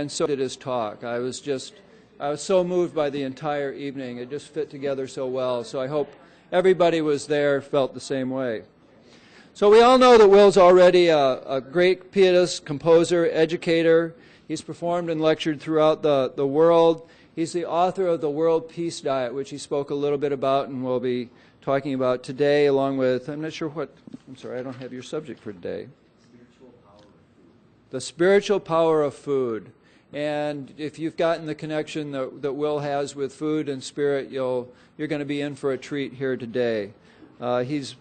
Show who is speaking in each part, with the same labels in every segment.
Speaker 1: and so did his talk. I was so moved by the entire evening. It just fit together so well. So I hope everybody was there, felt the same way. So we all know that Will's already a great pianist, composer, educator. He's performed and lectured throughout the world. He's the author of the World Peace Diet, which he spoke a little bit about and will be talking about today, along with, I'm not sure what, I'm sorry, I don't have your subject for today.
Speaker 2: Spiritual power of food.
Speaker 1: The spiritual power of food. And if you've gotten the connection that Will has with food and spirit, you're going to be in for a treat here today. He's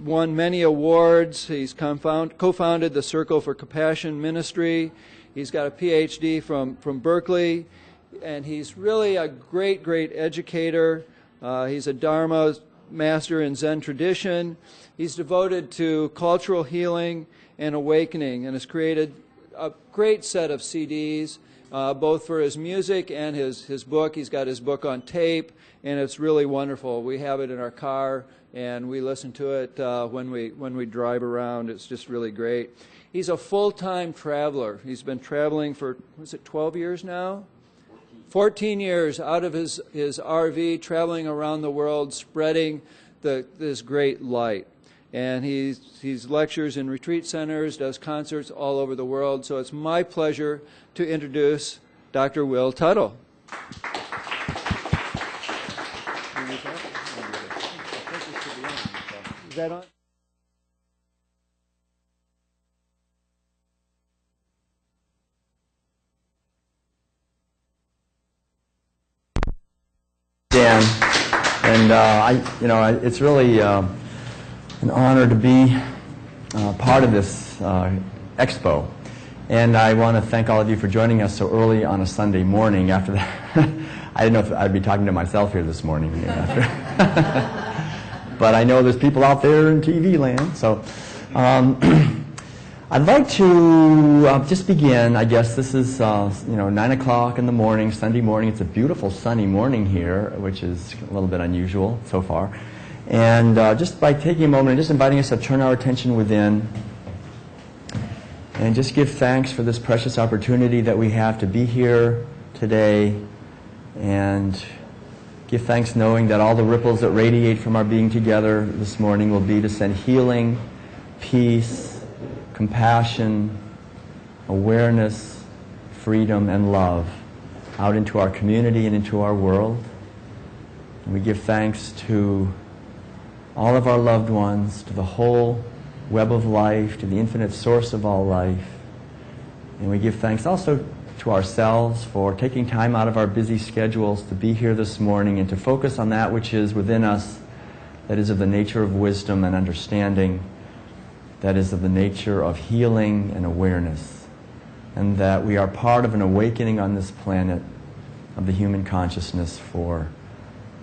Speaker 1: won many awards. He's co-founded the Circle for Compassion Ministry. He's got a PhD from Berkeley, and he's really a great educator. He's a Dharma master in Zen tradition. He's devoted to cultural healing and awakening, and has created a great set of CDs, both for his music and his book. He's got his book on tape, and it's really wonderful. We have it in our car, and we listen to it when we drive around. It's just really great. He's a full-time traveler. He's been traveling for, 12 years now? 14 years out of his RV, traveling around the world, spreading this great light. And he's lectures in retreat centers, does concerts all over the world. So it's my pleasure to introduce Dr. Will Tuttle. Is that on?
Speaker 2: Dan, and it's really an honor to be part of this Expo, and I want to thank all of you for joining us so early on a Sunday morning. After that, I didn't know if I'd be talking to myself here this morning, but I know there's people out there in TV land, so I'd like to just begin. I guess this is 9 o'clock in the morning, Sunday morning. It's a beautiful sunny morning here, which is a little bit unusual so far. And just by taking a moment and just inviting us to turn our attention within and just give thanks for this precious opportunity that we have to be here today, and give thanks knowing that all the ripples that radiate from our being together this morning will be to send healing, peace, compassion, awareness, freedom, and love out into our community and into our world. And we give thanks to all of our loved ones, to the whole web of life, to the infinite source of all life. And we give thanks also to ourselves for taking time out of our busy schedules to be here this morning and to focus on that which is within us, that is of the nature of wisdom and understanding, that is of the nature of healing and awareness, and that we are part of an awakening on this planet of the human consciousness for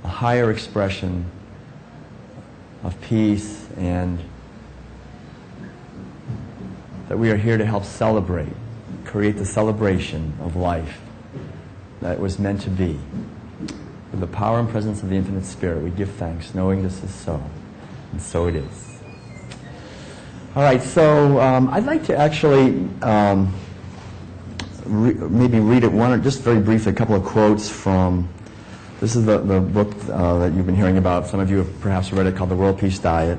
Speaker 2: a higher expression of peace, and that we are here to help celebrate, create the celebration of life that it was meant to be. With the power and presence of the infinite spirit, we give thanks, knowing this is so, and so it is. All right, so I'd like to actually maybe read it just very briefly, a couple of quotes from, this is the book that you've been hearing about. Some of you have perhaps read it, called The World Peace Diet,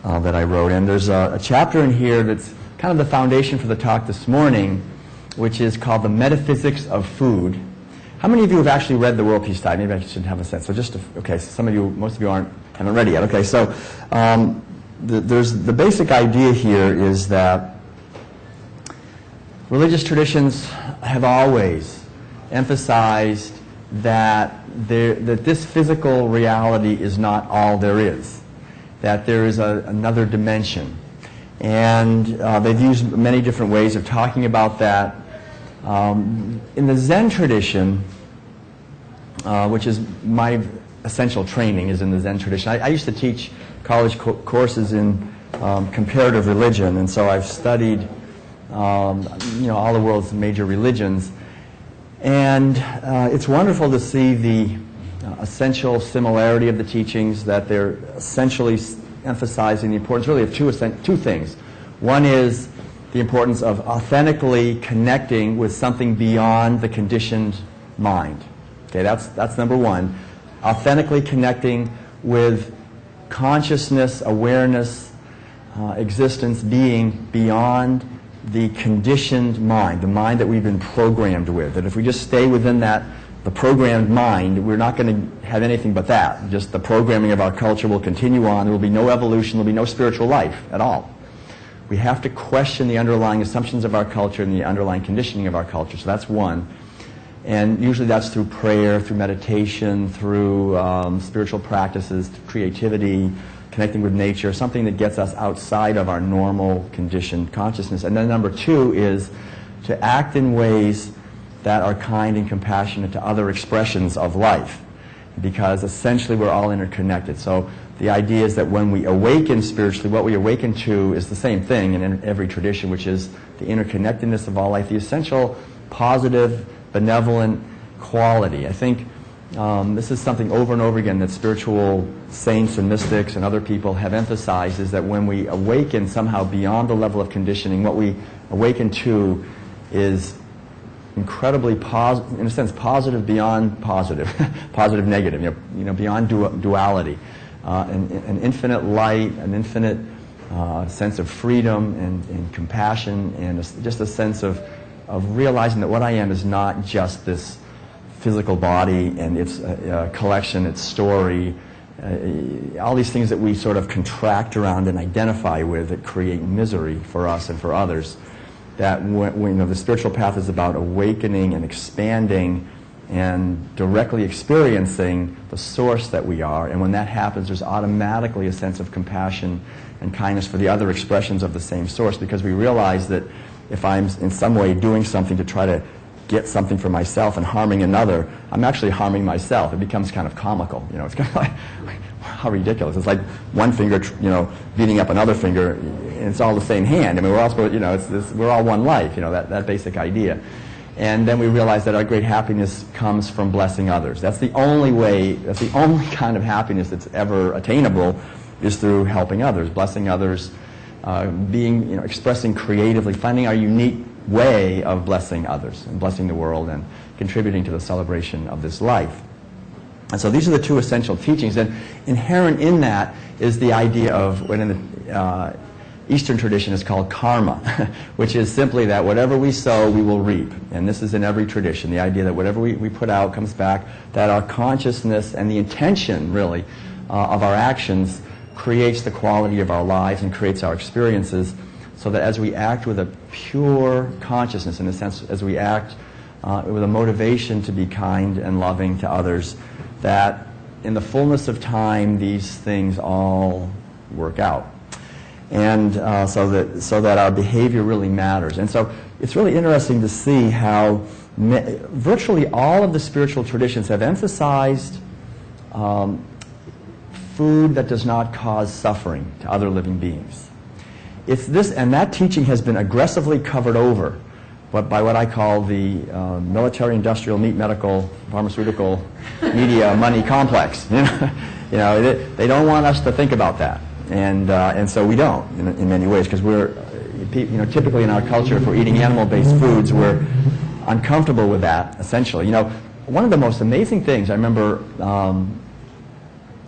Speaker 2: that I wrote. And there's a chapter in here that's kind of the foundation for the talk this morning, which is called The Metaphysics of Food. How many of you have actually read The World Peace Diet? Maybe I should have a sense. So okay, so some of you, most of you haven't read it yet. Okay, so the basic idea here is that religious traditions have always emphasized that this physical reality is not all there is, that there is another dimension. And they've used many different ways of talking about that. In the Zen tradition, which is my essential training, is in the Zen tradition. I used to teach college courses in comparative religion, and so I've studied all the world's major religions. And it's wonderful to see the essential similarity of the teachings, that they're essentially emphasizing the importance really of two things. One is the importance of authentically connecting with something beyond the conditioned mind. Okay, that's number one. Authentically connecting with consciousness, awareness, existence, being beyond the conditioned mind, the mind that we've been programmed with. That if we just stay within that, the programmed mind, we're not going to have anything but that. Just the programming of our culture will continue on. There will be no evolution. There will be no spiritual life at all. We have to question the underlying assumptions of our culture and the underlying conditioning of our culture. So that's one. And usually that's through prayer, through meditation, through spiritual practices, creativity, connecting with nature, something that gets us outside of our normal conditioned consciousness. And then number two is to act in ways that are kind and compassionate to other expressions of life, because essentially we're all interconnected. So the idea is that when we awaken spiritually, what we awaken to is the same thing in every tradition, which is the interconnectedness of all life, the essential positive, benevolent quality. I think this is something over and over again that spiritual saints and mystics and other people have emphasized, is that when we awaken somehow beyond the level of conditioning, what we awaken to is incredibly in a sense positive beyond positive, positive negative, beyond duality, an infinite light, an infinite sense of freedom and compassion, and just a sense of realizing that what I am is not just this physical body and its collection, its story, all these things that we sort of contract around and identify with that create misery for us and for others. That when the spiritual path is about awakening and expanding and directly experiencing the source that we are, and when that happens, there's automatically a sense of compassion and kindness for the other expressions of the same source, because we realize that if I'm in some way doing something to try to get something for myself and harming another, I'm actually harming myself. It becomes kind of comical. It's kind of like, how ridiculous. It's like one finger, beating up another finger, and it's all the same hand. I mean, we're all supposed, we're all one life, that basic idea. And then we realize that our great happiness comes from blessing others. That's the only way, that's the only kind of happiness that's ever attainable, is through helping others, blessing others, expressing creatively, finding our unique way of blessing others and blessing the world and contributing to the celebration of this life. And so these are the two essential teachings. And inherent in that is the idea of what in the Eastern tradition is called karma, which is simply that whatever we sow, we will reap. And this is in every tradition, the idea that whatever we put out comes back, that our consciousness and the intention, really, of our actions creates the quality of our lives and creates our experiences, so that as we act with a pure consciousness, in a sense, as we act with a motivation to be kind and loving to others, that in the fullness of time, these things all work out. And so that our behavior really matters. And so it's really interesting to see how virtually all of the spiritual traditions have emphasized food that does not cause suffering to other living beings. It's this, and that teaching has been aggressively covered over by what I call the military, industrial, meat, medical, pharmaceutical, media, money complex. They don't want us to think about that, and so we don't in many ways, because we're typically in our culture, if we're eating animal-based foods, we're uncomfortable with that. Essentially, one of the most amazing things I remember.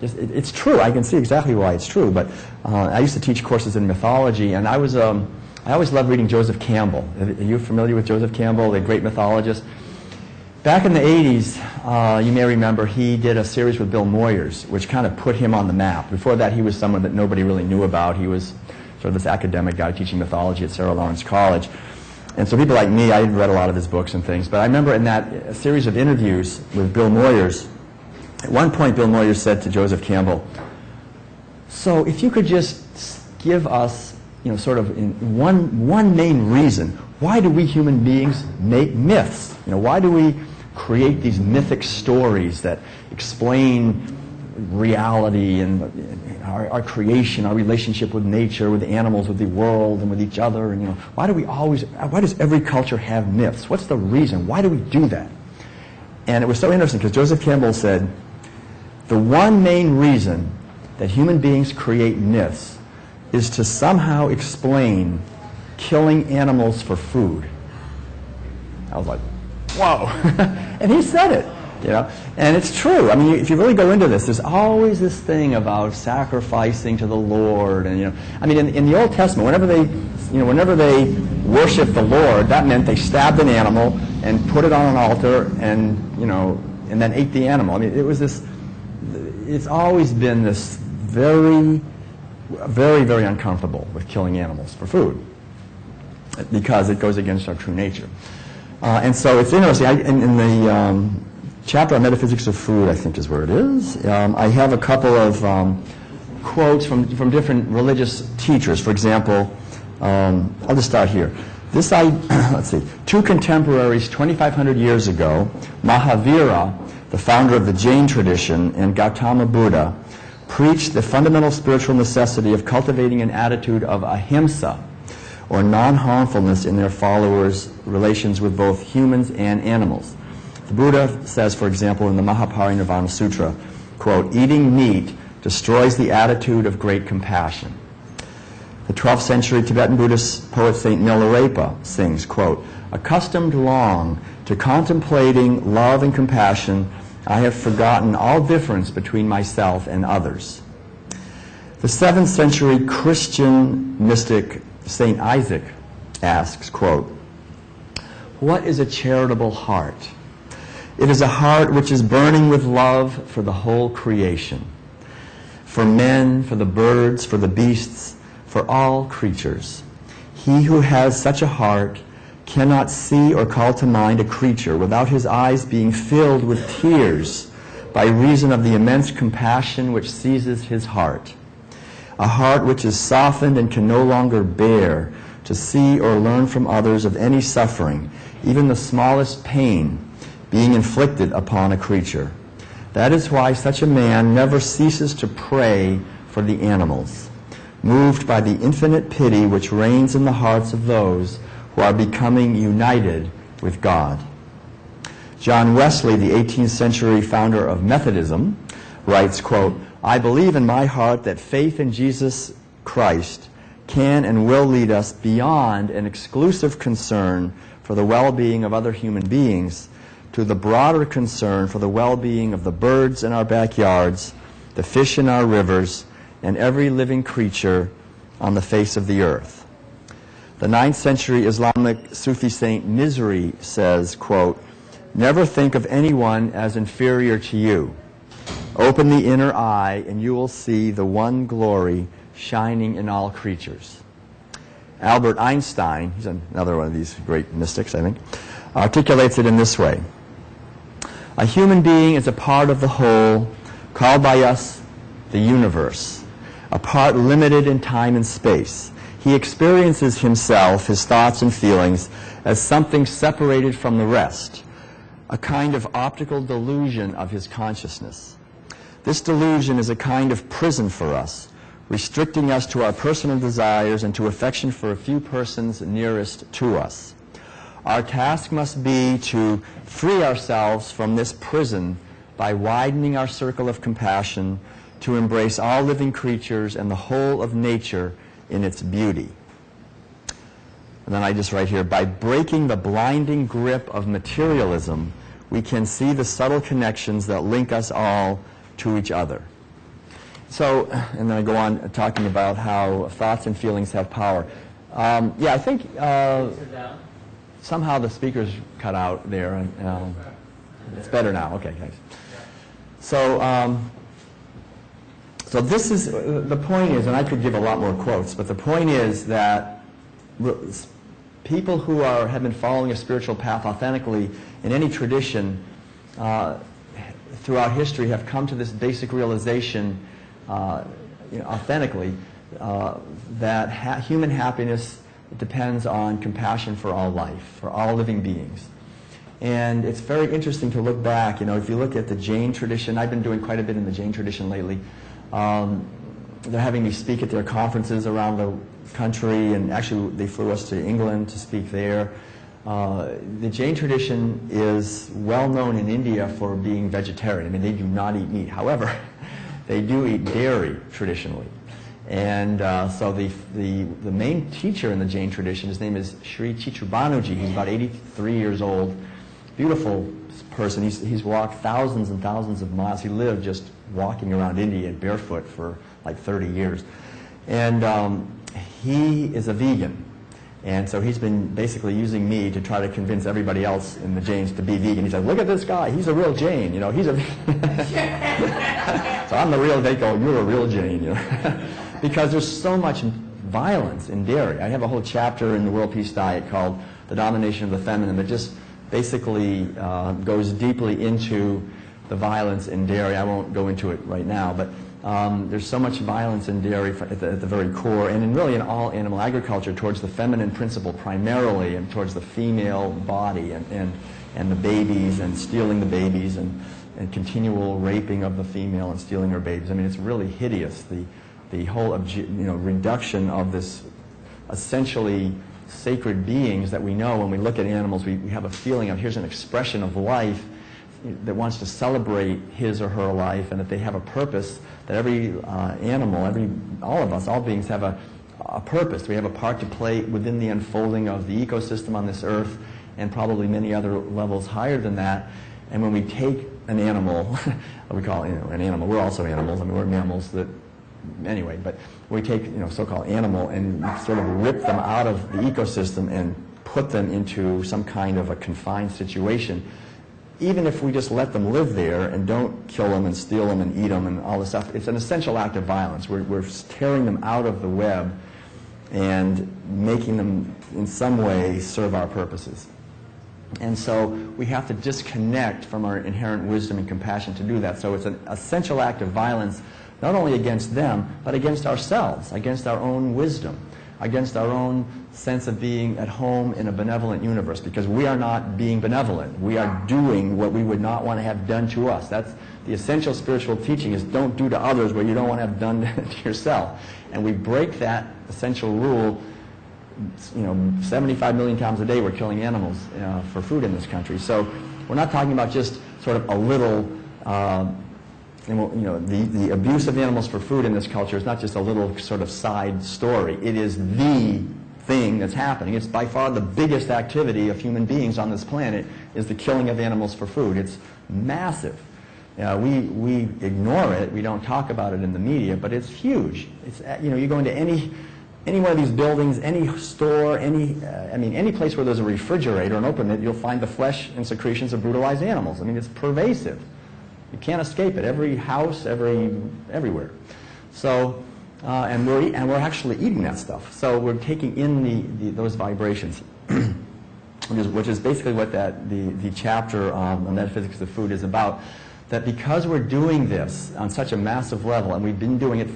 Speaker 2: It's true. I can see exactly why it's true. But I used to teach courses in mythology, and I always loved reading Joseph Campbell. Are you familiar with Joseph Campbell, the great mythologist? Back in the 80s, you may remember, he did a series with Bill Moyers, which kind of put him on the map. Before that, he was someone that nobody really knew about. He was sort of this academic guy teaching mythology at Sarah Lawrence College. And so people like me, I had read a lot of his books and things. But I remember in that series of interviews with Bill Moyers, at one point, Bill Moyers said to Joseph Campbell, "So if you could just give us, sort of in one main reason, why do we human beings make myths? Why do we create these mythic stories that explain reality and our creation, our relationship with nature, with the animals, with the world, and with each other? And why does every culture have myths? What's the reason? Why do we do that?" And it was so interesting because Joseph Campbell said, the one main reason that human beings create myths is to somehow explain killing animals for food. I was like, whoa. And he said it, you know. And it's true. I mean, if you really go into this, there's always this thing about sacrificing to the Lord. And, you know, I mean, in the Old Testament, whenever they worshiped the Lord, that meant they stabbed an animal and put it on an altar and, you know, and then ate the animal. I mean, it was this, it's always been this very, very, very uncomfortable with killing animals for food because it goes against our true nature. And so it's interesting. In the chapter on metaphysics of food, I think is where it is, I have a couple of quotes from different religious teachers. For example, I'll just start here. Let's see, two contemporaries 2,500 years ago, Mahavira, the founder of the Jain tradition, and Gautama Buddha, preached the fundamental spiritual necessity of cultivating an attitude of ahimsa, or non-harmfulness in their followers' relations with both humans and animals. The Buddha says, for example, in the Mahaparinirvana Sutra, quote, "Eating meat destroys the attitude of great compassion." The 12th century Tibetan Buddhist poet Saint Milarepa sings, quote, "Accustomed long to contemplating love and compassion, I have forgotten all difference between myself and others." The 7th century Christian mystic Saint Isaac asks, quote, "What is a charitable heart? It is a heart which is burning with love for the whole creation, for men, for the birds, for the beasts, for all creatures. He who has such a heart cannot see or call to mind a creature without his eyes being filled with tears by reason of the immense compassion which seizes his heart. A heart which is softened and can no longer bear to see or learn from others of any suffering, even the smallest pain, being inflicted upon a creature. That is why such a man never ceases to pray for the animals, moved by the infinite pity which reigns in the hearts of those who are becoming united with God." John Wesley, the 18th century founder of Methodism, writes, quote, "I believe in my heart that faith in Jesus Christ can and will lead us beyond an exclusive concern for the well-being of other human beings to the broader concern for the well-being of the birds in our backyards, the fish in our rivers, and every living creature on the face of the earth." The 9th century Islamic Sufi saint Mizri says, quote, "Never think of anyone as inferior to you. Open the inner eye and you will see the one glory shining in all creatures." Albert Einstein, he's another one of these great mystics, I think, articulates it in this way. "A human being is a part of the whole, called by us the universe, a part limited in time and space. He experiences himself, his thoughts and feelings, as something separated from the rest, a kind of optical delusion of his consciousness. This delusion is a kind of prison for us, restricting us to our personal desires and to affection for a few persons nearest to us. Our task must be to free ourselves from this prison by widening our circle of compassion to embrace all living creatures and the whole of nature in its beauty." And then I just write here, "By breaking the blinding grip of materialism, we can see the subtle connections that link us all to each other." So, and then I go on talking about how thoughts and feelings have power. Yeah, I think somehow the speaker's cut out there. It's better now. Okay, thanks. So, so this is, the point is, and I could give a lot more quotes, but the point is that people who have been following a spiritual path authentically in any tradition throughout history have come to this basic realization authentically that human happiness depends on compassion for all life, for all living beings. And it's very interesting to look back. You know, if you look at the Jain tradition, I've been doing quite a bit in the Jain tradition lately. They're having me speak at their conferences around the country, and actually they flew us to England to speak there. The Jain tradition is well known in India for being vegetarian. I mean, they do not eat meat. However, they do eat dairy traditionally. And so the main teacher in the Jain tradition, his name is Sri Chitrabanuji. He's about 83 years old, beautiful person. He's walked thousands and thousands of miles. He lived just walking around India barefoot for like 30 years. And he is a vegan. And so he's been basically using me to try to convince everybody else in the Jains to be vegan. He said, look at this guy, he's a real Jain, you know, he's a So I'm the real, they go, you're a real Jain, you know. Because there's so much violence in dairy. I have a whole chapter in the World Peace Diet called The Domination of the Feminine that just basically goes deeply into the violence in dairy. I won't go into it right now, but there's so much violence in dairy at the very core, and really in all animal agriculture, towards the feminine principle primarily, and towards the female body and the babies, and stealing the babies, and continual raping of the female and stealing her babies. I mean, it's really hideous, the whole reduction of this essentially sacred beings that we know. When we look at animals, we have a feeling of, here's an expression of life that wants to celebrate his or her life, and that they have a purpose, that every animal, all of us, all beings have a purpose. We have a part to play within the unfolding of the ecosystem on this earth, and probably many other levels higher than that. And when we take an animal, we call it, an animal, we're also animals, I mean, we're mammals that, anyway, but we take, so-called animal and sort of rip them out of the ecosystem and put them into some kind of a confined situation. Even if we just let them live there and don't kill them and steal them and eat them and all this stuff, it's an essential act of violence. We're tearing them out of the web and making them in some way serve our purposes. And so we have to disconnect from our inherent wisdom and compassion to do that. So it's an essential act of violence, not only against them, but against ourselves, against our own wisdom, against our own sense of being at home in a benevolent universe, because we are not being benevolent. We are doing what we would not want to have done to us. That's the essential spiritual teaching, is don't do to others what you don't want to have done to yourself. And we break that essential rule. 75 million times a day we're killing animals for food in this country. So we're not talking about just sort of a little, the abuse of animals for food in this culture is not just a little sort of side story. It is the thing that's happening. It's by far the biggest activity of human beings on this planet, is the killing of animals for food. It's massive. We ignore it. We don't talk about it in the media, but it's huge. It's, you go into any one of these buildings, any store, any place where there's a refrigerator and open it, you'll find the flesh and secretions of brutalized animals. I mean, it's pervasive. You can't escape it. Every house, everywhere. So, and we're actually eating that stuff. So we're taking in those vibrations, which is basically what the chapter on metaphysics of food is about. That because we're doing this on such a massive level, and we've been doing it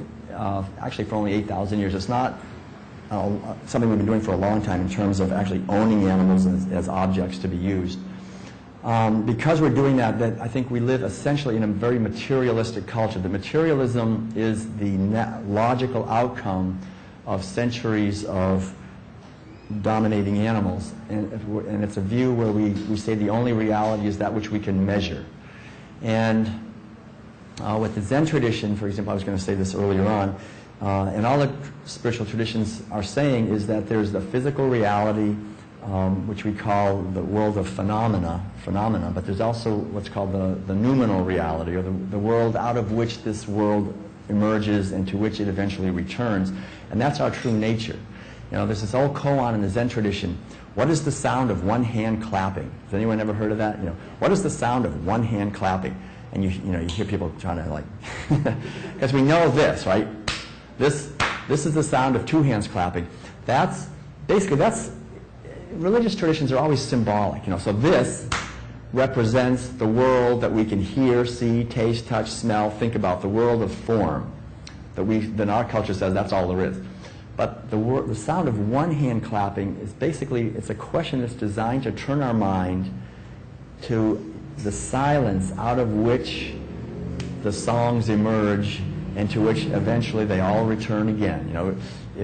Speaker 2: actually for only 8,000 years, it's not something we've been doing for a long time in terms of actually owning animals as objects to be used. Because we're doing that, I think we live essentially in a very materialistic culture. The materialism is the logical outcome of centuries of dominating animals. And it's a view where we say the only reality is that which we can measure. And with the Zen tradition, for example, I was going to say this earlier on, and all the spiritual traditions are saying is that there's the physical reality, which we call the world of phenomena, but there's also what's called the noumenal reality, or the world out of which this world emerges and to which it eventually returns. And that's our true nature. There's this old koan in the Zen tradition. What is the sound of one hand clapping? Has anyone ever heard of that? What is the sound of one hand clapping? And you hear people trying to because we know this, right? This is the sound of two hands clapping. That's religious traditions are always symbolic, So this represents the world that we can hear, see, taste, touch, smell, think about, the world of form. Then our culture says that's all there is. But the sound of one hand clapping is basically, it's a question that's designed to turn our mind to the silence out of which the songs emerge and to which eventually they all return again.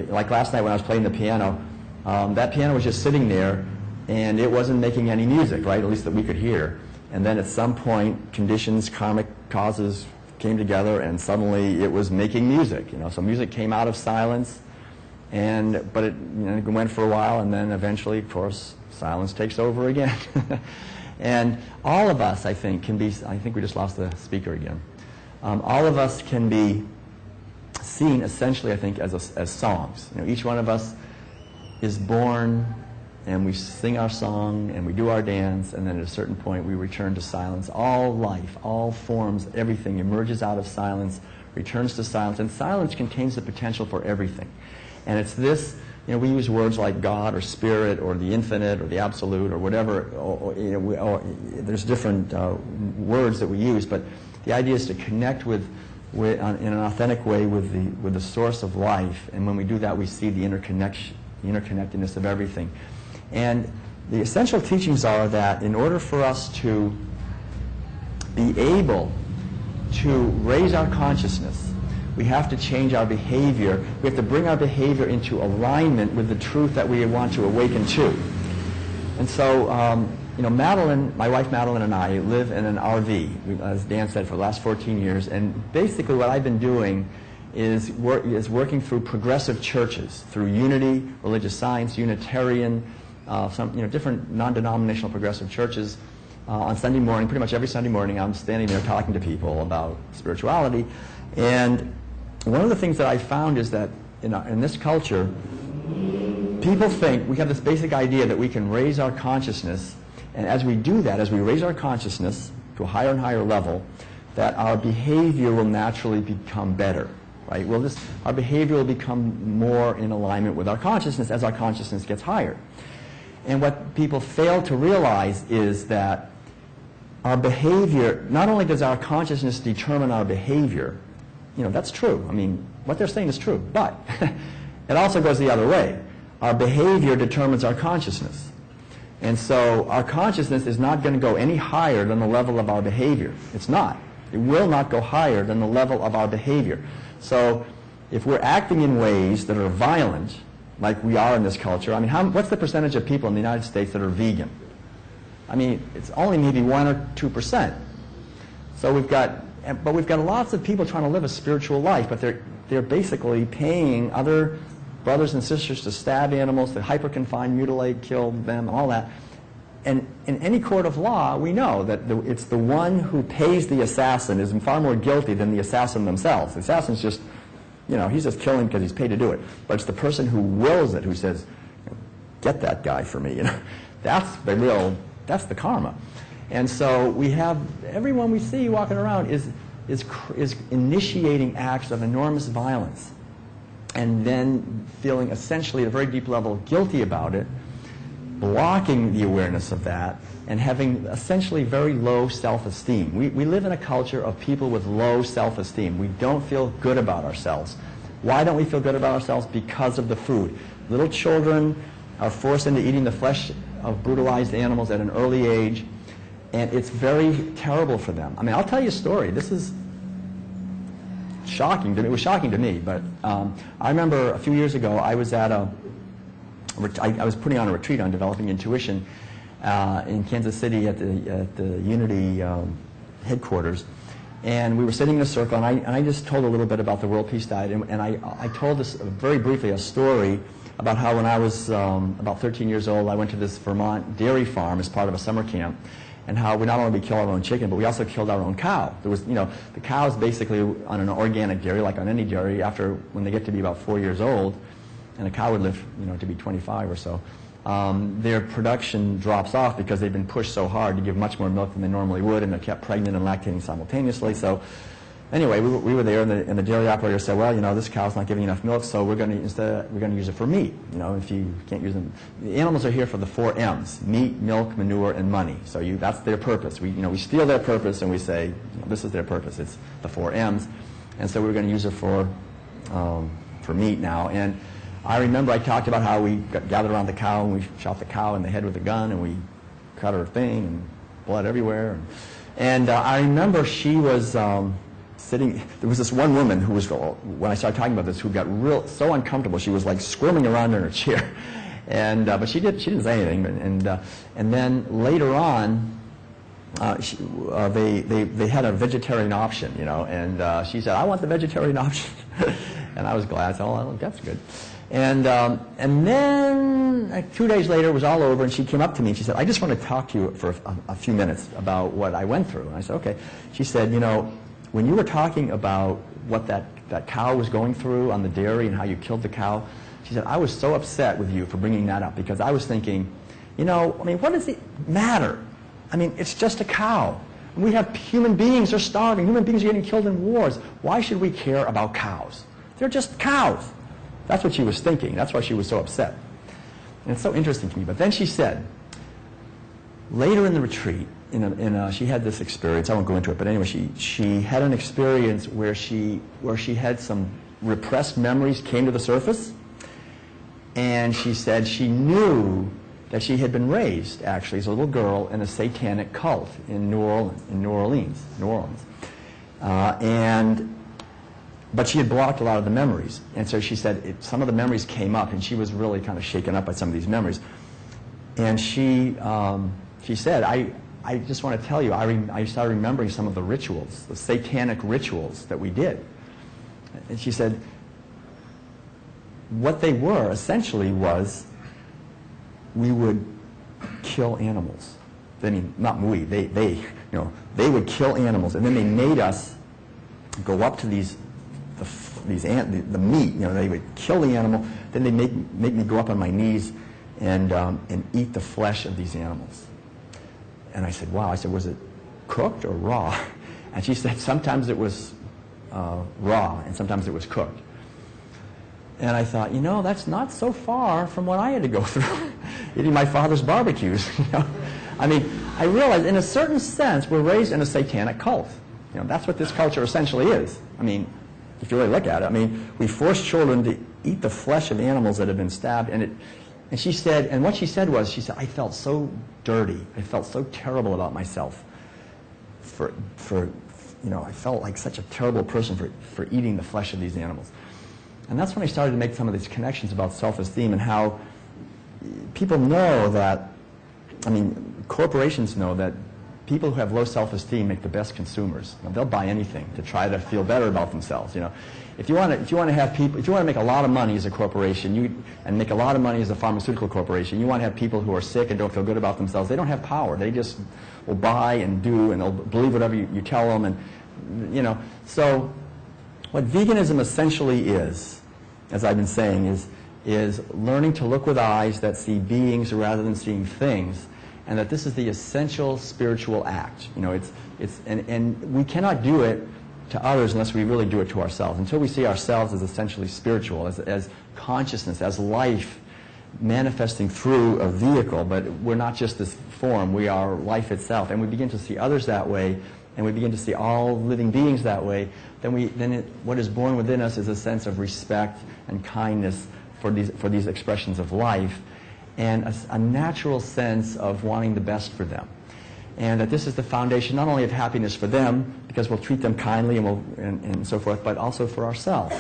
Speaker 2: Like last night when I was playing the piano, that piano was just sitting there and it wasn't making any music, right? At least that we could hear. And then at some point, conditions, karmic causes came together, and suddenly it was making music. So music came out of silence, but it went for a while, and then eventually, of course, silence takes over again. And all of us, I think, can be. I think we just lost the speaker again. All of us can be seen essentially, I think, as songs. Each one of us is born, and we sing our song, and we do our dance, and then at a certain point we return to silence. All life, all forms, everything emerges out of silence, returns to silence, and silence contains the potential for everything. And it's this, we use words like God or Spirit or the infinite or the absolute or whatever, there's different words that we use, but the idea is to connect in an authentic way with the source of life, and when we do that we see the interconnectedness of everything. And the essential teachings are that in order for us to be able to raise our consciousness, we have to change our behavior. We have to bring our behavior into alignment with the truth that we want to awaken to. And so, Madeline, my wife Madeline, and I live in an RV, as Dan said, for the last 14 years. And basically what I've been doing is working through progressive churches, through Unity, Religious Science, Unitarian, some different non-denominational progressive churches. On Sunday morning, pretty much every Sunday morning, I'm standing there talking to people about spirituality. And one of the things that I found is that in this culture, people think we have this basic idea that we can raise our consciousness, and as we do that, as we raise our consciousness to a higher and higher level, that our behavior will naturally become better. Right? Our behavior will become more in alignment with our consciousness as our consciousness gets higher. And what people fail to realize is that our behavior, not only does our consciousness determine our behavior, that's true. I mean, what they're saying is true, but it also goes the other way. Our behavior determines our consciousness. And so our consciousness is not going to go any higher than the level of our behavior. It's not. It will not go higher than the level of our behavior. So if we're acting in ways that are violent, like we are in this culture, I mean, what's the percentage of people in the United States that are vegan? I mean, it's only maybe 1 or 2%. So we've got lots of people trying to live a spiritual life, but they're basically paying other brothers and sisters to stab animals, to hyper-confine, mutilate, kill them, all that. And in any court of law, we know that it's the one who pays the assassin is far more guilty than the assassin themselves. The assassin's just, he's just killing because he's paid to do it. But it's the person who wills it, who says, get that guy for me. That's the karma. And so we have, everyone we see walking around is initiating acts of enormous violence, and then feeling essentially at a very deep level guilty about it, blocking the awareness of that, and having essentially very low self-esteem. We live in a culture of people with low self-esteem. We don't feel good about ourselves. Why don't we feel good about ourselves? Because of the food. Little children are forced into eating the flesh of brutalized animals at an early age, and it's very terrible for them. I mean, I'll tell you a story. This is shocking to me. It was shocking to me, but I remember a few years ago I was at I was putting on a retreat on developing intuition in Kansas City at the Unity headquarters, and we were sitting in a circle, and I just told a little bit about the World Peace Diet, and I told this very briefly a story about how when I was about 13 years old, I went to this Vermont dairy farm as part of a summer camp, and how we not only killed our own chicken, but we also killed our own cow. There was, the cows basically on an organic dairy, like on any dairy, when they get to be about 4 years old, and a cow would live, to be 25 or so, their production drops off because they've been pushed so hard to give much more milk than they normally would, and they're kept pregnant and lactating simultaneously. So anyway, we were there, and the dairy operator said, well, this cow's not giving enough milk, so we're going to use it for meat. If you can't use them, the animals are here for the 4 M's: meat, milk, manure, and money. So that's their purpose. We steal their purpose, and we say this is their purpose. It's the 4 M's, and so we're going to use it for meat now. And I remember I talked about how we gathered around the cow and we shot the cow in the head with a gun, and we cut her thing and blood everywhere. And I remember she was sitting. There was this one woman who was, when I started talking about this, who got so uncomfortable. She was like squirming around in her chair, and but she didn't say anything. And then later on, they had a vegetarian option, you know, and she said, I want the vegetarian option. And I was glad. I said, oh, that's good. And then 2 days later, it was all over, and she came up to me and she said, I just want to talk to you for a few minutes about what I went through. And I said, okay. She said, you know, when you were talking about what that cow was going through on the dairy and how you killed the cow, she said, I was so upset with you for bringing that up, because I was thinking, you know, I mean, what does it matter? I mean, it's just a cow. We have human beings are starving. Human beings are getting killed in wars. Why should we care about cows? They're just cows. That's what she was thinking. That's why she was so upset. And it's so interesting to me. But then she said, later in the retreat, she had this experience. I won't go into it, but anyway, she had an experience where she had some repressed memories came to the surface, and she said she knew that she had been raised, actually, as a little girl in a satanic cult in New Orleans. But she had blocked a lot of the memories. And so she said some of the memories came up, and she was really kind of shaken up by some of these memories. And she said, I just want to tell you, I started remembering some of the rituals, the satanic rituals that we did. And she said, what they were essentially was, we would kill animals. I mean, not we. They would kill animals, and then they made us go up to the meat. You know, they would kill the animal. Then they make me go up on my knees and eat the flesh of these animals. And I said, wow. I said, was it cooked or raw? And she said, sometimes it was raw, and sometimes it was cooked. And I thought, you know, that's not so far from what I had to go through, eating my father's barbecues. You know? I mean, I realized, in a certain sense, we're raised in a satanic cult. You know, that's what this culture essentially is. I mean, if you really look at it, I mean, we force children to eat the flesh of animals that have been stabbed, and she said, and what she said was, she said, I felt so dirty, I felt so terrible about myself for you know, I felt like such a terrible person for eating the flesh of these animals. And that's when I started to make some of these connections about self-esteem and how people know that, I mean, corporations know that people who have low self-esteem make the best consumers. You know, they'll buy anything to try to feel better about themselves. You know, if you want to have people, if you want to make a lot of money as a corporation, and make a lot of money as a pharmaceutical corporation, you want to have people who are sick and don't feel good about themselves. They don't have power. They just will buy and do, and they'll believe whatever you tell them, and you know. So, what veganism essentially is, as I've been saying, is learning to look with eyes that see beings rather than seeing things, and that this is the essential spiritual act. You know, and we cannot do it to others unless we really do it to ourselves. Until we see ourselves as essentially spiritual, as consciousness, as life manifesting through a vehicle, but we're not just this form, we are life itself, and we begin to see others that way, and we begin to see all living beings that way, what is born within us is a sense of respect and kindness for these expressions of life, and a natural sense of wanting the best for them. And that this is the foundation not only of happiness for them, because we'll treat them kindly and so forth, but also for ourselves.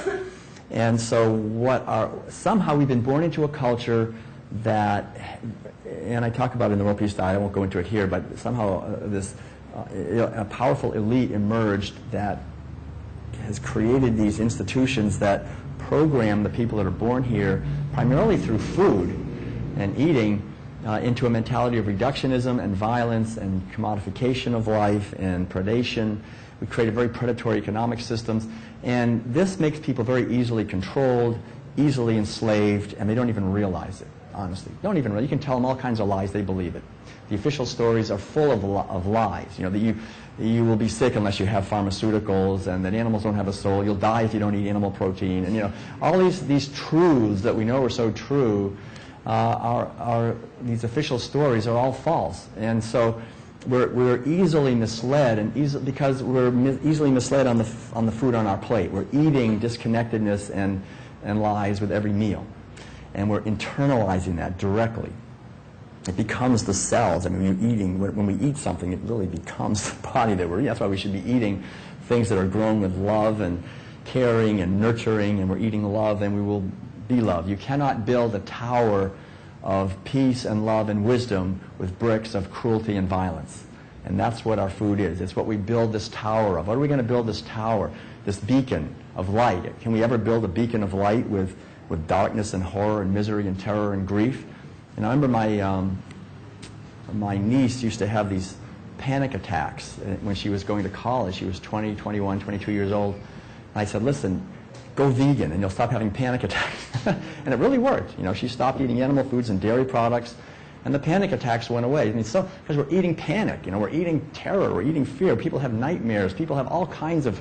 Speaker 2: And so somehow we've been born into a culture that, and I talk about it in the World Peace Diet, I won't go into it here, but somehow a powerful elite emerged that has created these institutions that program the people that are born here primarily through food and eating into a mentality of reductionism and violence and commodification of life and predation. We created very predatory economic systems, and this makes people very easily controlled, easily enslaved, and they don't even realize it, honestly. Don't even realize. You can tell them all kinds of lies, they believe it. The official stories are full of lies. You know, that you will be sick unless you have pharmaceuticals, and that animals don't have a soul. You'll die if you don't eat animal protein, and you know, all these truths that we know are so true. These official stories are all false, and so we're easily misled, and because we're easily misled on the food on our plate. We're eating disconnectedness and lies with every meal, and we're internalizing that directly. It becomes the cells. I mean, when we eat something, it really becomes the body that we're eating. That's why we should be eating things that are grown with love and caring and nurturing, and we're eating love, and we will be loved. You cannot build a tower of peace and love and wisdom with bricks of cruelty and violence. And that's what our food is. It's what we build this tower of. What are we going to build this tower, this beacon of light? Can we ever build a beacon of light with darkness and horror and misery and terror and grief? And I remember my niece used to have these panic attacks when she was going to college. She was 20, 21, 22 years old. And I said, listen, go vegan and you'll stop having panic attacks. And it really worked. You know, she stopped eating animal foods and dairy products, and the panic attacks went away. I mean, so because we're eating panic, you know, we're eating terror, we're eating fear. People have nightmares. People have all kinds of,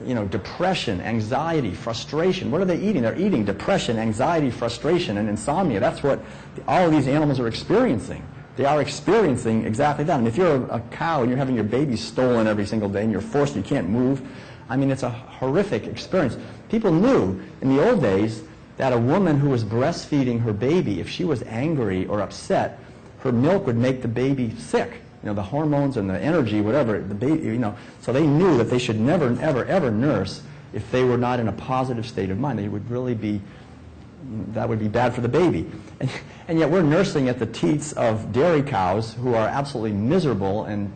Speaker 2: you know, depression, anxiety, frustration. What are they eating? They're eating depression, anxiety, frustration, and insomnia. That's what all of these animals are experiencing. They are experiencing exactly that. And if you're a cow and you're having your baby stolen every single day and you're forced, you can't move, I mean, it's a horrific experience. People knew in the old days that a woman who was breastfeeding her baby, if she was angry or upset, her milk would make the baby sick. You know, the hormones and the energy, whatever, the baby, you know. So they knew that they should never, ever, ever nurse if they were not in a positive state of mind. They would really be, that would be bad for the baby. And yet we're nursing at the teats of dairy cows who are absolutely miserable and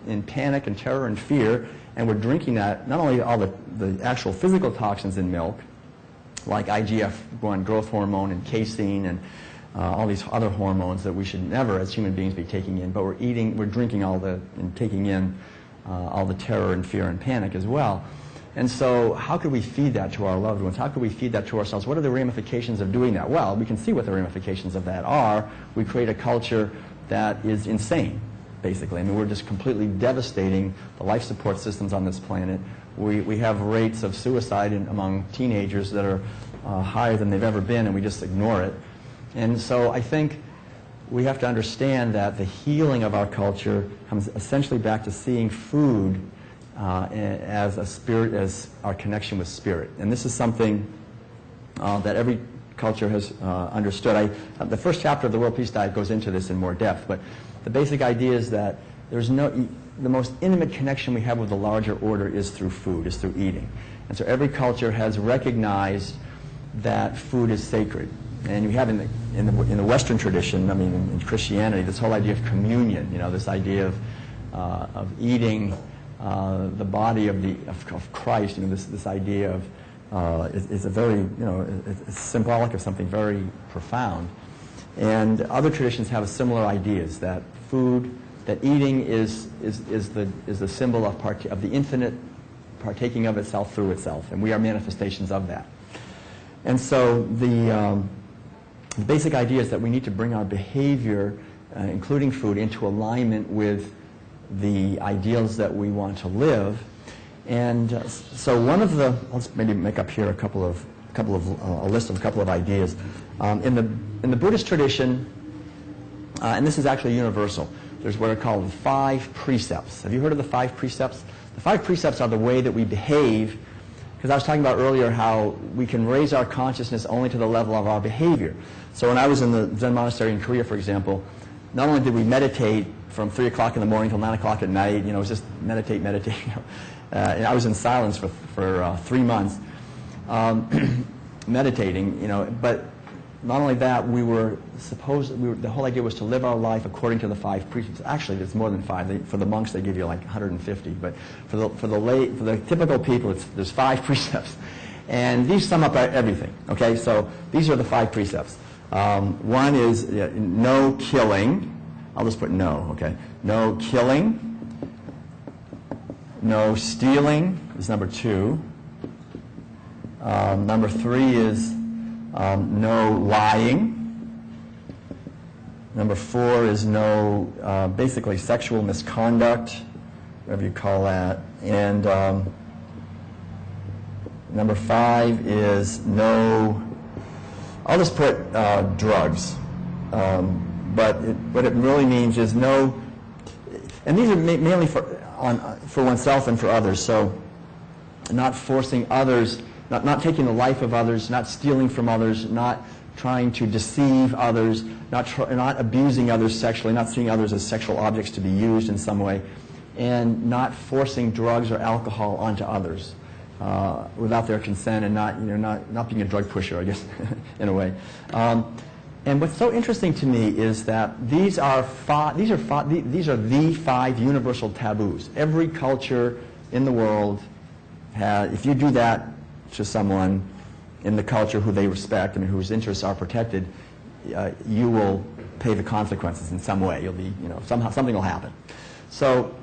Speaker 2: in panic and terror and fear, and we're drinking that, not only all the actual physical toxins in milk, like IGF-1 growth hormone and casein and all these other hormones that we should never, as human beings, be taking in, but we're drinking all and taking in all the terror and fear and panic as well. And so how could we feed that to our loved ones? How could we feed that to ourselves? What are the ramifications of doing that? Well, we can see what the ramifications of that are. We create a culture that is insane, basically. I mean, we're just completely devastating the life support systems on this planet. We have rates of suicide among teenagers that are higher than they've ever been, and we just ignore it. And so I think we have to understand that the healing of our culture comes essentially back to seeing food as a spirit, as our connection with spirit. And this is something that every culture has understood. The first chapter of the World Peace Diet goes into this in more depth, but the basic idea is that the most intimate connection we have with the larger order is through food, is through eating. And so every culture has recognized that food is sacred. And you have in the Western tradition, I mean, in Christianity, this whole idea of communion, you know, this idea of eating the body of Christ, you know, this idea of is a very, you know, it's symbolic of something very profound. And other traditions have similar ideas that food, that eating is the symbol of the infinite partaking of itself through itself, and we are manifestations of that. And so the basic idea is that we need to bring our behavior, including food, into alignment with the ideals that we want to live. And so one of the, let's maybe make up here a list of a couple of ideas. In the Buddhist tradition, and this is actually universal, there's what are called the 5 precepts. Have you heard of the 5 precepts? The 5 precepts are the way that we behave, because I was talking about earlier how we can raise our consciousness only to the level of our behavior. So when I was in the Zen monastery in Korea, for example, not only did we meditate from 3 o'clock in the morning till 9 o'clock at night, you know, it was just meditate. And I was in silence for 3 months, meditating, you know, but not only that, the whole idea was to live our life according to the 5 precepts. Actually, there's more than 5. For the monks, they give you like 150. But for the typical people, there's 5 precepts. And these sum up everything, okay? So these are the 5 precepts. One is no killing. I'll just put no, okay? No killing. No stealing is number 2. Number 3 is no lying. Number 4 is no, basically sexual misconduct, whatever you call that. And number 5 is no, I'll just put drugs. But what it really means is no, and these are mainly for oneself and for others. So not forcing others, not taking the life of others, not stealing from others, not trying to deceive others, not abusing others sexually, not seeing others as sexual objects to be used in some way, and not forcing drugs or alcohol onto others without their consent, and not being a drug pusher, I guess, in a way. And what's so interesting to me is that these are the 5 universal taboos. Every culture in the world has, if you do that to someone in the culture who they respect and whose interests are protected, you will pay the consequences in some way. You'll be, somehow something will happen. So,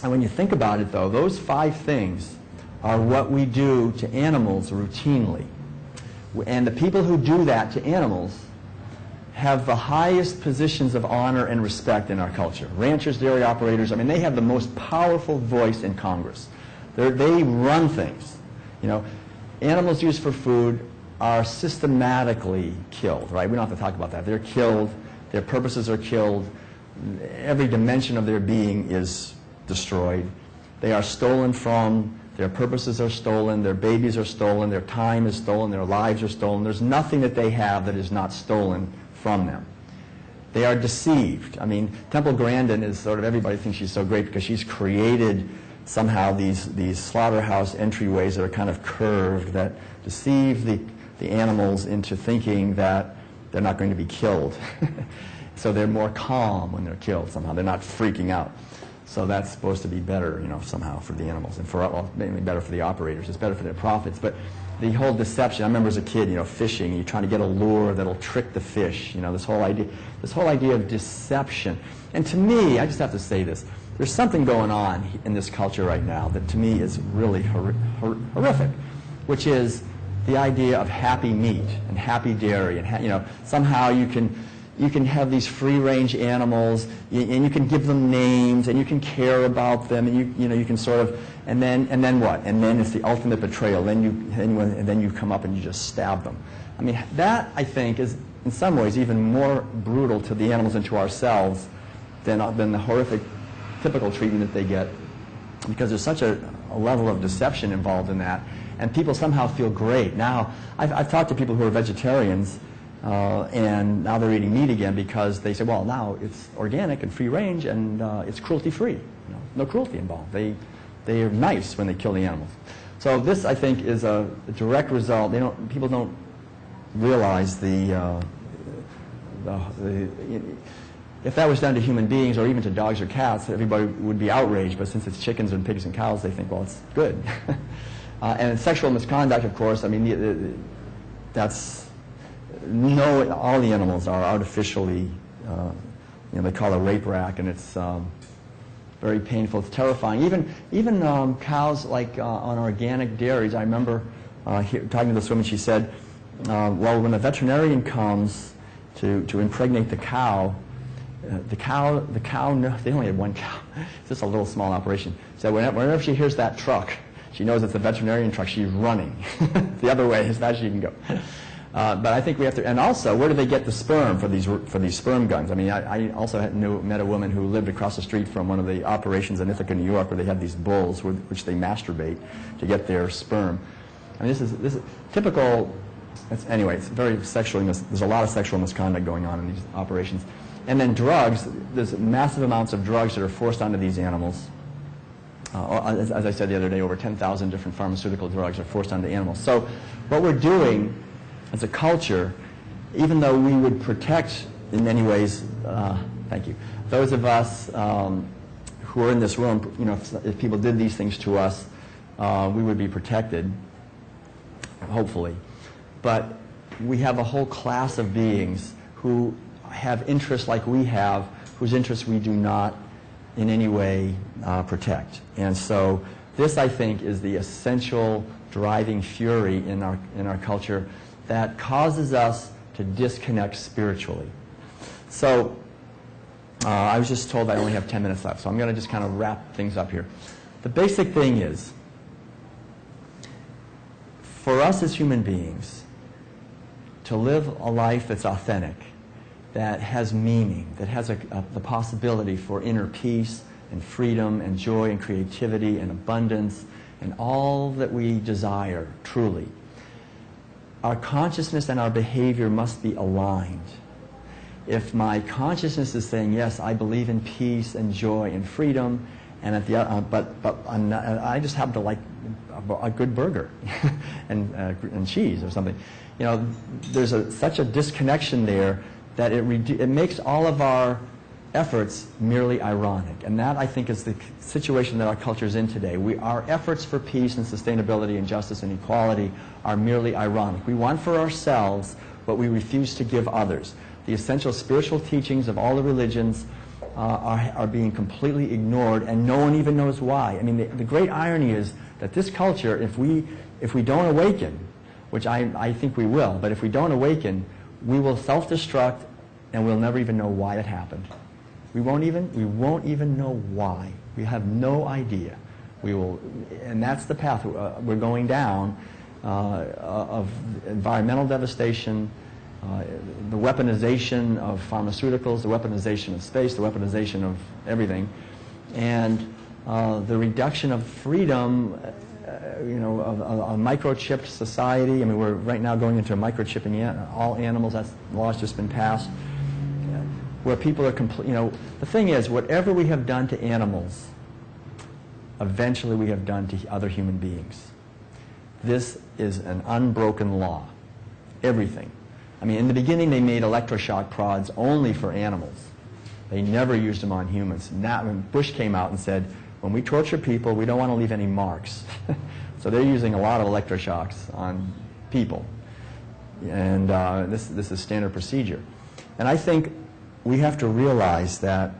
Speaker 2: and when you think about it, though, those 5 things are what we do to animals routinely. And the people who do that to animals have the highest positions of honor and respect in our culture. Ranchers, dairy operators, I mean, they have the most powerful voice in Congress. They run things. Animals used for food are systematically killed, right? We don't have to talk about that. They're killed. Their purposes are killed. Every dimension of their being is destroyed. They are stolen from. Their purposes are stolen. Their babies are stolen. Their time is stolen. Their lives are stolen. There's nothing that they have that is not stolen from them. They are deceived. I mean, Temple Grandin is sort of, everybody thinks she's so great because she's created somehow these slaughterhouse entryways that are kind of curved that deceive the animals into thinking that they're not going to be killed. So they're more calm when they're killed somehow. They're not freaking out. So that's supposed to be better, somehow for the animals and mainly better for the operators. It's better for their profits. But the whole deception, I remember as a kid, fishing, you're trying to get a lure that'll trick the fish, this whole idea of deception. And to me, I just have to say this, there's something going on in this culture right now that to me is really horrific, which is the idea of happy meat and happy dairy, and somehow you can have these free-range animals, and you can give them names, and you can care about them, and you can sort of, and then what? And then it's the ultimate betrayal. And then you come up and you just stab them. I mean, that I think is in some ways even more brutal to the animals and to ourselves than the horrific typical treatment that they get, because there's such a level of deception involved in that, and people somehow feel great. Now, I've talked to people who are vegetarians. And now they're eating meat again because they say, well, now it's organic and free range and it's cruelty-free. No cruelty involved. They are nice when they kill the animals. So this, I think, is a direct result. People don't realize if that was done to human beings or even to dogs or cats, everybody would be outraged. But since it's chickens and pigs and cows, they think, well, it's good. And sexual misconduct, of course, I mean, all the animals are artificially, they call it a rape rack, and it's very painful. It's terrifying. Even cows, like on organic dairies. I remember talking to this woman. She said, well, when a veterinarian comes to impregnate the cow, they only had one cow. It's just a little small operation. So whenever she hears that truck, she knows it's a veterinarian truck. She's running the other way as fast as she can go. But I think we have to, and also, where do they get the sperm for these sperm guns? I mean, I also met a woman who lived across the street from one of the operations in Ithaca, New York, where they had these bulls which they masturbate to get their sperm. I mean, this is typical. Anyway, it's very sexually. There's a lot of sexual misconduct going on in these operations, and then drugs. There's massive amounts of drugs that are forced onto these animals. As I said the other day, over 10,000 different pharmaceutical drugs are forced onto animals. So, what we're doing as a culture, even though we would protect, in many ways, thank you, those of us who are in this room, if people did these things to us, we would be protected, hopefully. But we have a whole class of beings who have interests like we have, whose interests we do not in any way protect. And so this, I think, is the essential driving fury in our culture that causes us to disconnect spiritually. So I was just told I only have 10 minutes left, so I'm going to just kind of wrap things up here. The basic thing is, for us as human beings, to live a life that's authentic, that has meaning, that has the possibility for inner peace and freedom and joy and creativity and abundance and all that we desire truly, our consciousness and our behavior must be aligned. If my consciousness is saying, yes, I believe in peace and joy and freedom, and but I just happen to like a good burger and cheese or something. You know, there's such a disconnection there that it makes all of our efforts merely ironic. And that, I think, is the situation that our culture is in today. Our efforts for peace and sustainability and justice and equality are merely ironic. We want for ourselves what we refuse to give others. The essential spiritual teachings of all the religions are being completely ignored, and no one even knows why. I mean, the great irony is that this culture, if we don't awaken, which I think we will, but if we don't awaken, we will self-destruct, and we'll never even know why it happened. We won't even know why. We have no idea. And that's the path we're going down of environmental devastation, the weaponization of pharmaceuticals, the weaponization of space, the weaponization of everything, and the reduction of freedom, of a microchipped society. I mean, we're right now going into a microchipping all animals. That law's just been passed, where people are the thing is, whatever we have done to animals, eventually we have done to other human beings. This is an unbroken law. Everything. I mean, in the beginning they made electroshock prods only for animals. They never used them on humans. Now, when Bush came out and said, when we torture people, we don't want to leave any marks. So they're using a lot of electroshocks on people. And this is standard procedure. And I think we have to realize that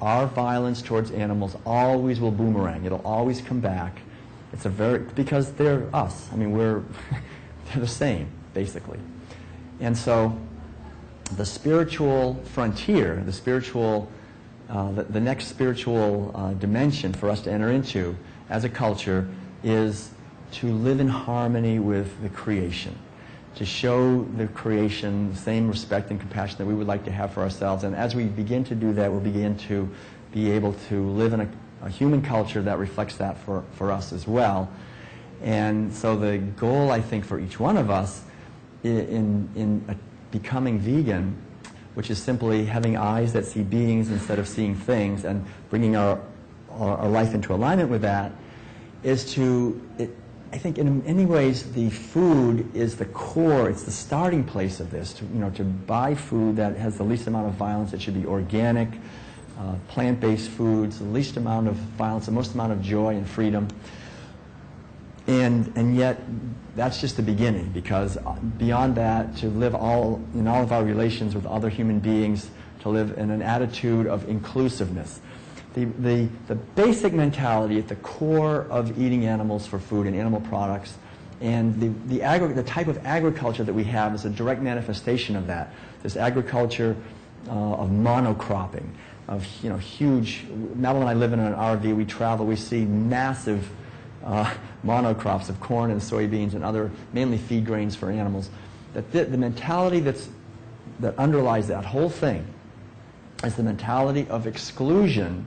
Speaker 2: our violence towards animals always will boomerang. It'll always come back. Because they're us. I mean, they're the same, basically. And so the spiritual frontier, the next spiritual dimension for us to enter into as a culture is to live in harmony with the creation, to show the creation the same respect and compassion that we would like to have for ourselves. And as we begin to do that, we'll begin to be able to live in a human culture that reflects that for us as well. And so the goal, I think, for each one of us in becoming vegan, which is simply having eyes that see beings instead of seeing things, and bringing our life into alignment with that, is I think in many ways the food is the core, it's the starting place of this. To buy food that has the least amount of violence. It should be organic, plant-based foods, the least amount of violence, the most amount of joy and freedom. And yet, that's just the beginning, because beyond that, to live in all of our relations with other human beings, to live in an attitude of inclusiveness. The basic mentality at the core of eating animals for food and animal products, and the type of agriculture that we have is a direct manifestation of that. This agriculture of monocropping, of huge. Madeline and I live in an RV. We travel. We see massive monocrops of corn and soybeans and other mainly feed grains for animals. The mentality that underlies that whole thing is the mentality of exclusion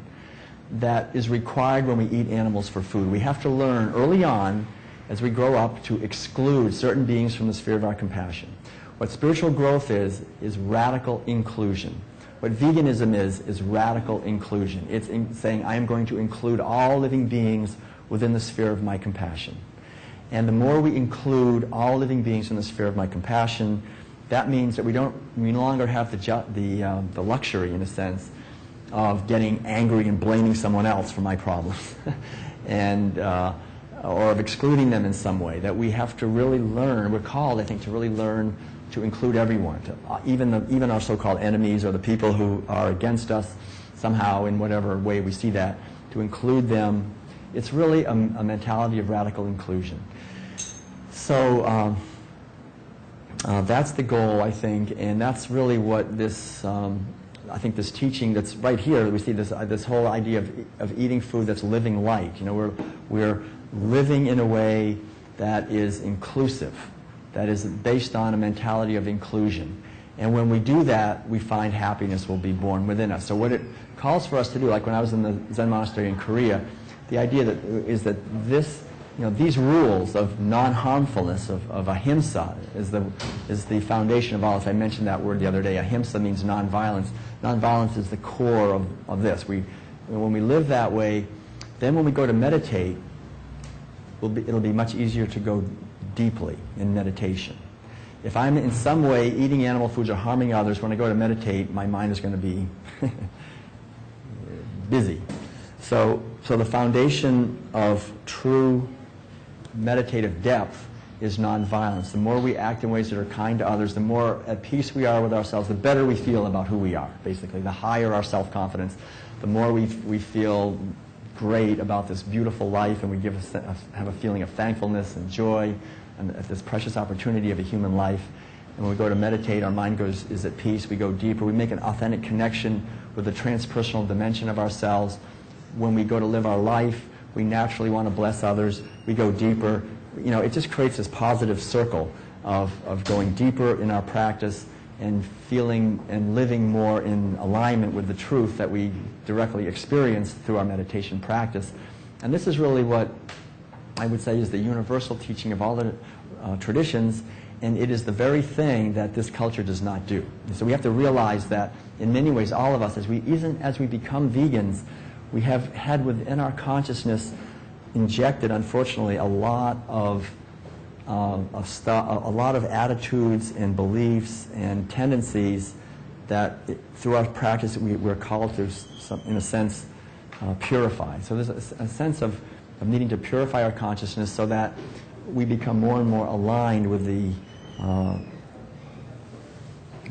Speaker 2: that is required when we eat animals for food. We have to learn early on, as we grow up, to exclude certain beings from the sphere of our compassion. What spiritual growth is radical inclusion. What veganism is radical inclusion. It's saying, I am going to include all living beings within the sphere of my compassion. And the more we include all living beings in the sphere of my compassion, that means that we no longer have the luxury, in a sense, of getting angry and blaming someone else for my problems, or of excluding them in some way. That we have to really learn. We're called, I think, to really learn to include everyone, even our so-called enemies or the people who are against us somehow in whatever way we see that, to include them. It's really a mentality of radical inclusion. So that's the goal, I think, and that's really what this, I think this teaching that's right here, we see this whole idea of eating food that's living light. We're living in a way that is inclusive, that is based on a mentality of inclusion. And when we do that, we find happiness will be born within us. So what it calls for us to do, like when I was in the Zen monastery in Korea, the idea is that these rules of non-harmfulness, of ahimsa, is the foundation of all. As I mentioned that word the other day, ahimsa means non-violence. Non-violence is the core of this. When we live that way, then when we go to meditate, it'll be much easier to go deeply in meditation. If I'm in some way eating animal foods or harming others, when I go to meditate, my mind is going to be busy. So the foundation of true meditative depth is nonviolence. The more we act in ways that are kind to others, the more at peace we are with ourselves, the better we feel about who we are, basically. The higher our self-confidence, the more we feel great about this beautiful life, and we have a feeling of thankfulness and joy and this precious opportunity of a human life. And when we go to meditate, our mind is at peace. We go deeper. We make an authentic connection with the transpersonal dimension of ourselves. When we go to live our life, we naturally want to bless others. We go deeper. You know, it just creates this positive circle of going deeper in our practice and feeling and living more in alignment with the truth that we directly experience through our meditation practice. And this is really what I would say is the universal teaching of all the traditions, and it is the very thing that this culture does not do. So we have to realize that in many ways, all of us, even as we become vegans, we have had within our consciousness injected, unfortunately, a lot of attitudes and beliefs and tendencies that through our practice we're called to, in a sense, purify. So there's a sense of needing to purify our consciousness so that we become more and more aligned with the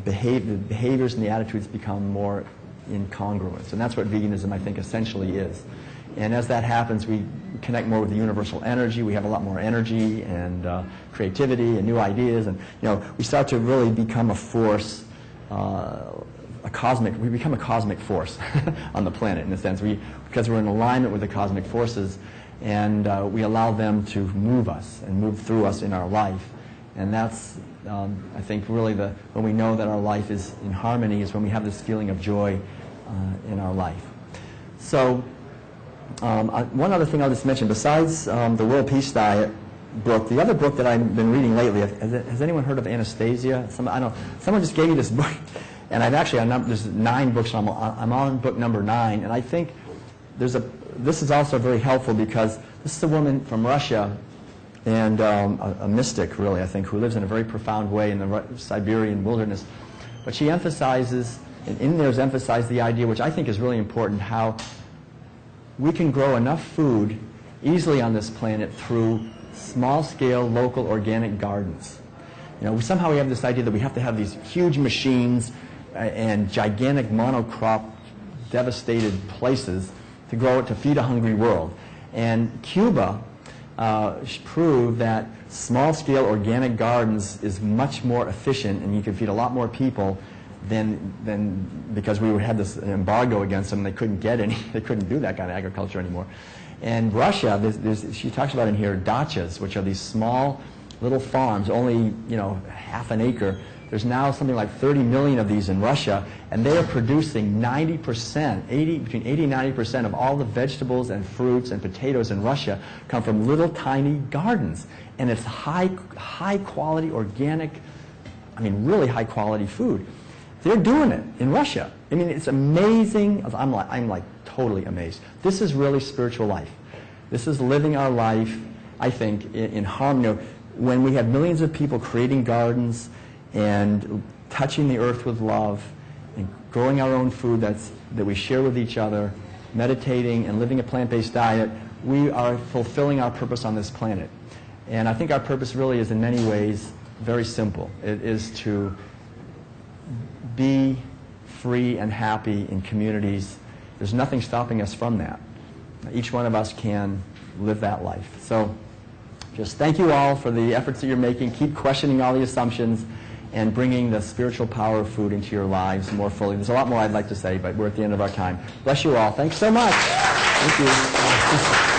Speaker 2: behaviors and the attitudes become more incongruous. And that's what veganism, I think, essentially is. And as that happens, we connect more with the universal energy. We have a lot more energy and creativity and new ideas. And, you know, we start to really become a force, we become a cosmic force on the planet, in a sense, because we're in alignment with the cosmic forces, and we allow them to move us and move through us in our life. And that's, I think, really when we know that our life is in harmony is when we have this feeling of joy in our life. So one other thing I'll just mention, besides the World Peace Diet book, the other book that I've been reading lately, has anyone heard of Anastasia? Someone just gave me this book, and there's 9 books, and I'm on book number 9, and I think this is also very helpful because this is a woman from Russia, and a mystic, really, I think, who lives in a very profound way in the Siberian wilderness. But she emphasizes, and in there's emphasized the idea, which I think is really important, how we can grow enough food easily on this planet through small-scale, local, organic gardens. You know, somehow we have this idea that we have to have these huge machines and gigantic monocrop devastated places to feed a hungry world. And Cuba proved that small-scale organic gardens is much more efficient, and you can feed a lot more people than because we had this embargo against them. They couldn't they couldn't do that kind of agriculture anymore. And Russia, she talks about in here dachas, which are these small little farms, only half an acre. There's now something like 30 million of these in Russia, and they are producing 90%, between 80 and 90% of all the vegetables and fruits and potatoes in Russia come from little tiny gardens. And it's high quality, organic, really high quality food. They're doing it in Russia. It's amazing. I'm like totally amazed. This is really spiritual life. This is living our life, I think, in harmony. When we have millions of people creating gardens and touching the earth with love and growing our own food that we share with each other, meditating and living a plant-based diet, we are fulfilling our purpose on this planet. And I think our purpose really is in many ways very simple. It is to be free and happy in communities. There's nothing stopping us from that. Each one of us can live that life. So just thank you all for the efforts that you're making. Keep questioning all the assumptions and bringing the spiritual power of food into your lives more fully. There's a lot more I'd like to say, but we're at the end of our time. Bless you all. Thanks so much. Thank you.